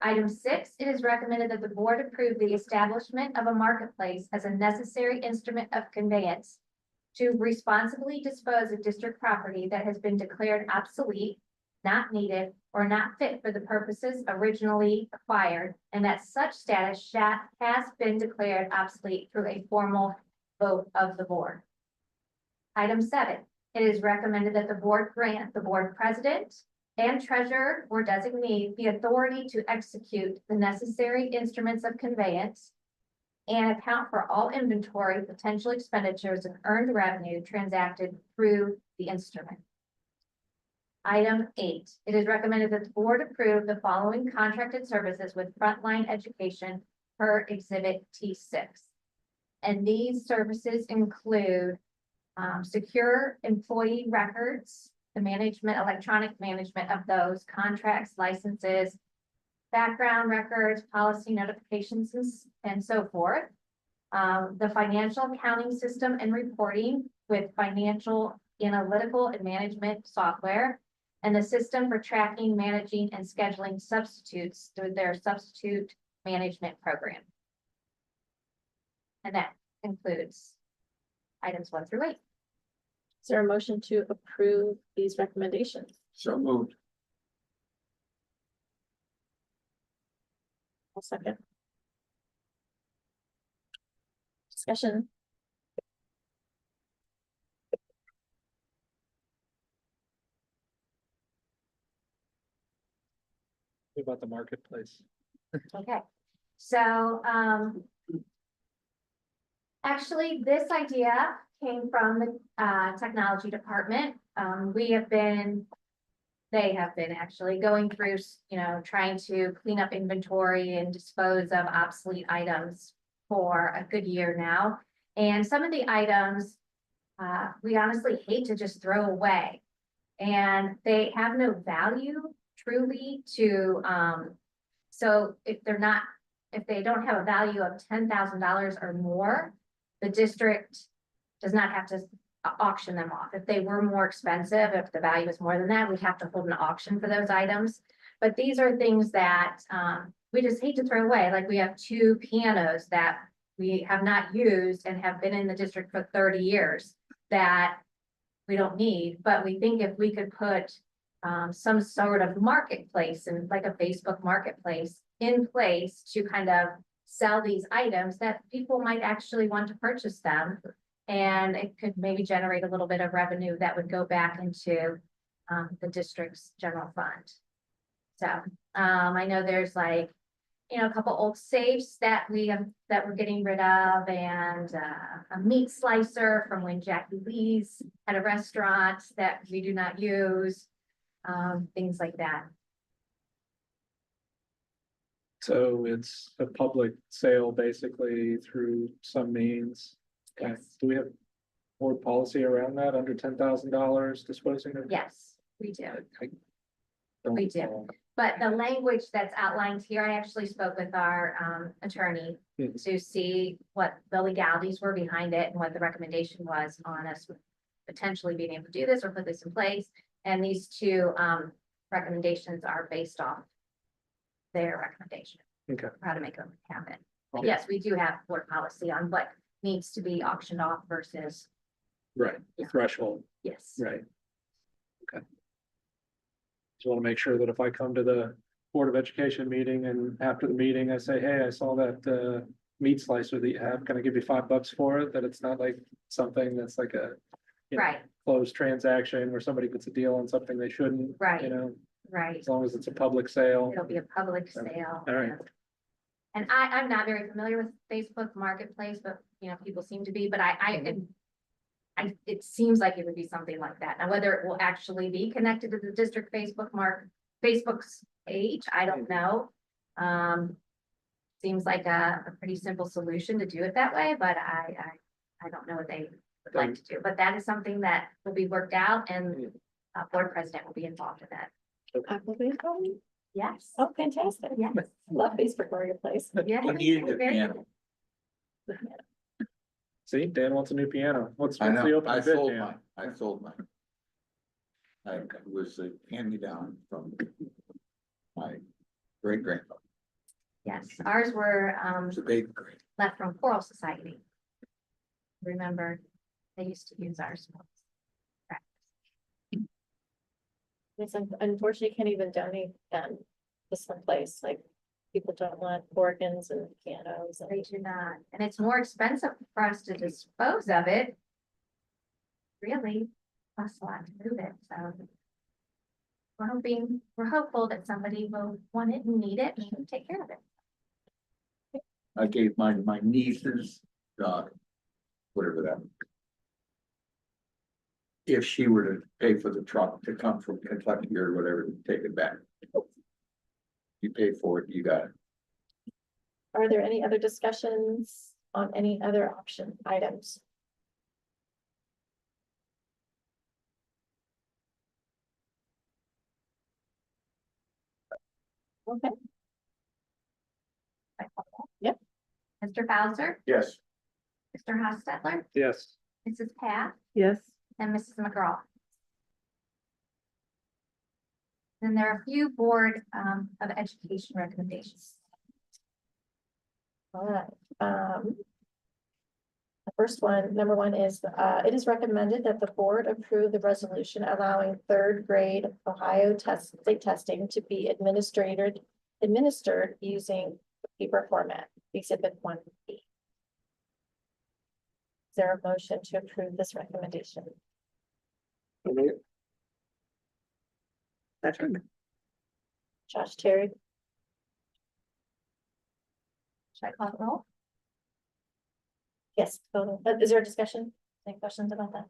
Item 6, it is recommended that the board approve the establishment of a marketplace as a necessary instrument of conveyance to responsibly dispose of district property that has been declared obsolete, not needed, or not fit for the purposes originally acquired, and that such status has been declared obsolete through a formal vote of the board. Item 7, it is recommended that the board grant the board president, and treasurer or designee the authority to execute the necessary instruments of conveyance and account for all inventory, potential expenditures, and earned revenue transacted through the instrument. Item 8, it is recommended that the board approve the following contracted services with Frontline Education per Exhibit T6. And these services include secure employee records, the management, electronic management of those contracts, licenses, background records, policy notifications, and so forth. The financial accounting system and reporting with financial analytical and management software, and the system for tracking, managing, and scheduling substitutes through their substitute management program. And that includes items 1 through 8. Is there a motion to approve these recommendations? So moved. I'll second. Discussion. What about the marketplace? Okay, so, actually, this idea came from the, technology department. They have been actually going through, trying to clean up inventory and dispose of obsolete items for a good year now. And some of the items, we honestly hate to just throw away. And they have no value truly to, so if they don't have a value of $10,000 or more, the district does not have to auction them off. If they were more expensive, if the value is more than that, we'd have to hold an auction for those items. But these are things that we just hate to throw away. Like we have 2 pianos that we have not used and have been in the district for 30 years that we don't need, but we think if we could put some sort of marketplace and like a Facebook marketplace in place to kind of sell these items, that people might actually want to purchase them. And it could maybe generate a little bit of revenue that would go back into the district's general fund. So I know there's like, a couple old safes that we're getting rid of, and a meat slicer from when Jackie Lee's had a restaurant that we do not use, things like that. So it's a public sale basically through some means. Okay. Yes. Do we have board policy around that under $10,000 disposing of? Yes, we do. I don't We do. know. But the language that's outlined here, I actually spoke with our attorney Mhm. to see what the legalities were behind it and what the recommendation was on us potentially being able to do this or put this in place. And these 2 recommendations are based off their recommendation. Okay. How to make them happen. But Okay. yes, we do have board policy on what needs to be auctioned off versus, Right, the threshold, yes. right. Okay. Just want to make sure that if I come to the Board of Education meeting and after the meeting, I say, hey, I saw that meat slicer that you have, can I give you $5 for it? That it's not like something that's like a Right, closed transaction where somebody puts a deal on something they shouldn't, right, as right. long as it's a public sale. It'll be a public sale. All right. And I'm not very familiar with Facebook Marketplace, but people seem to be, but it seems like it would be something like that. Now, whether it will actually be connected to the district Facebook's page, I don't know. Seems like a pretty simple solution to do it that way, but I don't know what they would like to do. But that is something that will be worked out, and board president will be involved in that. Yes. Oh, fantastic. Yes. Love Facebook Marketplace. Yes. We needed a Very piano. good. See, Dan wants a new piano. What's I the know, open I bid, sold Dan? mine, I sold mine. It was a hand-me-down from my great-grandfather. Yes, ours were It was a big grade. left from Choral Society. Remember, they used to use ours. It's unfortunately can't even donate them to some place, like people don't want organs and pianos. They do not, and it's more expensive for us to dispose of it. Really, costs a lot to move it, so. we're hopeful that somebody will want it and need it and take care of it. I gave my nieces, whatever that. If she were to pay for the truck to come from Kentucky or whatever, take it back. You paid for it, you got it. Are there any other discussions on any other option items? Okay. Yep. Mr. Bowser, Yes. Mr. Hostetler, Yes. Mrs. Pat, Yes, and Mrs. McGraw. Then there are a few Board of Education recommendations. All right, the first one, number one is, it is recommended that the board approve the resolution allowing third grade Ohio state testing to be administered using paper format, exhibit 1B. Is there a motion to approve this recommendation? that's right. Josh, Terry, Should I call the roll? yes, total. Is there a discussion? Any questions about that?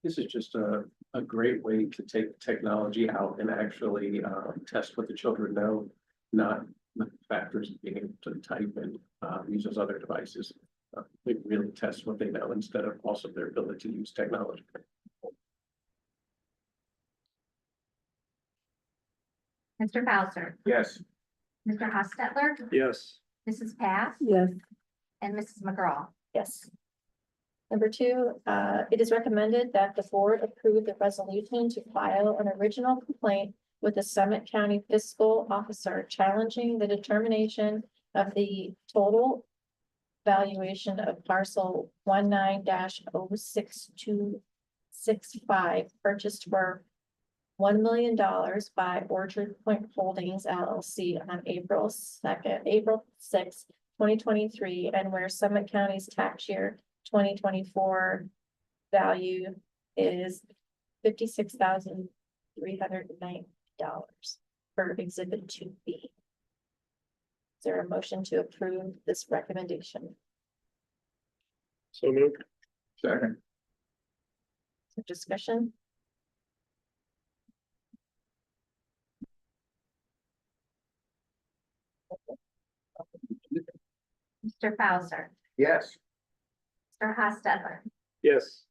This is just a great way to take technology out and actually test what the children know, not the factors of being able to type and use those other devices. They really test what they know instead of also their ability to use technology. Mr. Bowser, Yes. Mr. Hostetler, Yes. Mrs. Pat, Yes, and Mrs. McGraw. Yes. Number two, it is recommended that the board approve the resolution to file an original complaint with the Summit County Fiscal Officer challenging the determination of the total valuation of parcel 19-06265 purchased for $1 million by Orchard Point Holdings LLC on April 6th, 2023, and where Summit County's tax year 2024 value is $56,390 for exhibit 2B. Is there a motion to approve this recommendation? So moved. Second. Some discussion? Mr. Bowser, Yes. Mr. Hostetler, Yes.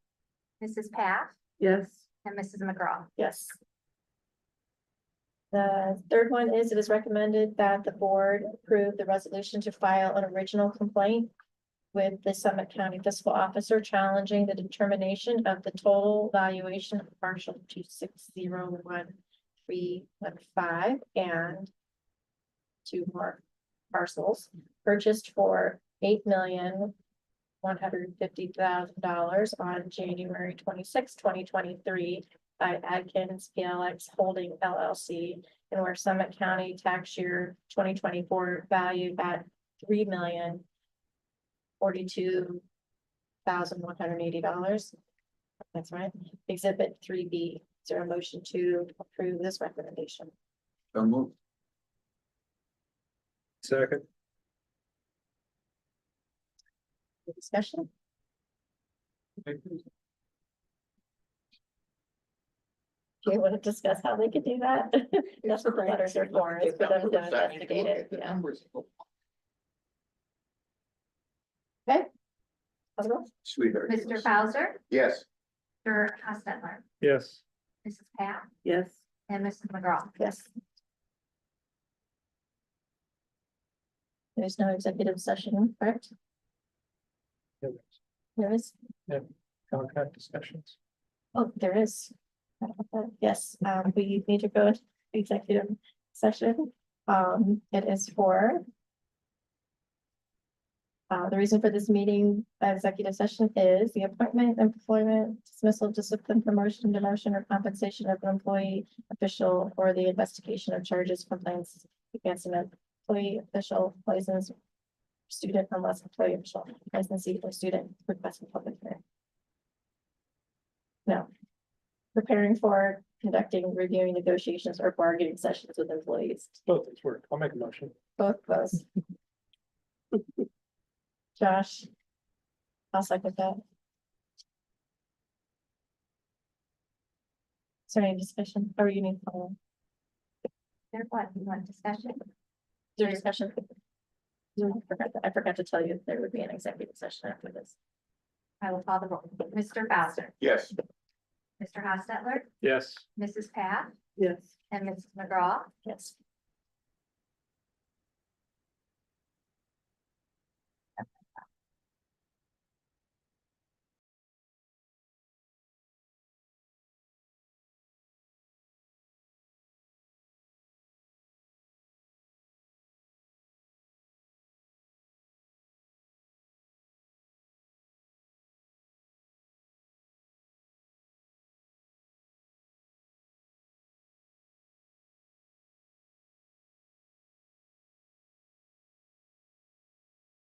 Mrs. Pat, yes, and Mrs. McGraw. Yes. The third one is, it is recommended that the board approve the resolution to file an original complaint with the Summit County Fiscal Officer challenging the determination of the total valuation of partial 2601315 and two more parcels purchased for $8,150,000 on January 26, 2023 by Adkins PLX Holding LLC, and where Summit County tax year 2024 valued at $3,042,180. That's right. Exhibit 3B. Is there a motion to approve this recommendation? So moved. Second. Discussion? Do you want to discuss how they could do that? That's what the letters are for, is for them to investigate it, yeah. Okay. Other roll? Sweetheart. Mr. Bowser, Yes. Mr. Hostetler, Yes. Mrs. Pat, yes, and Mrs. McGraw. Yes. There's no executive session, correct? There is? Contract discussions. Oh, there is. Yes, we need to go into executive session. It is for the reason for this meeting, executive session is the appointment, employment, dismissal, discipline, promotion, demotion, or compensation of an employee, official, or the investigation of charges, complaints against an employee, official, license, student, unless employee, official, licensee, or student requesting public hearing. No. Preparing for conducting, reviewing negotiations or bargaining sessions with employees. Both these work. I'll make a motion. Both those. Josh? I'll second that. Is there any discussion? Or you need, There, what, you want discussion? is there discussion? I forgot to tell you there would be an executive session after this. I will call the roll. Mr. Bowser, Yes. Mr. Hostetler, Yes. Mrs. Pat, Yes. and Mrs. McGraw. Yes.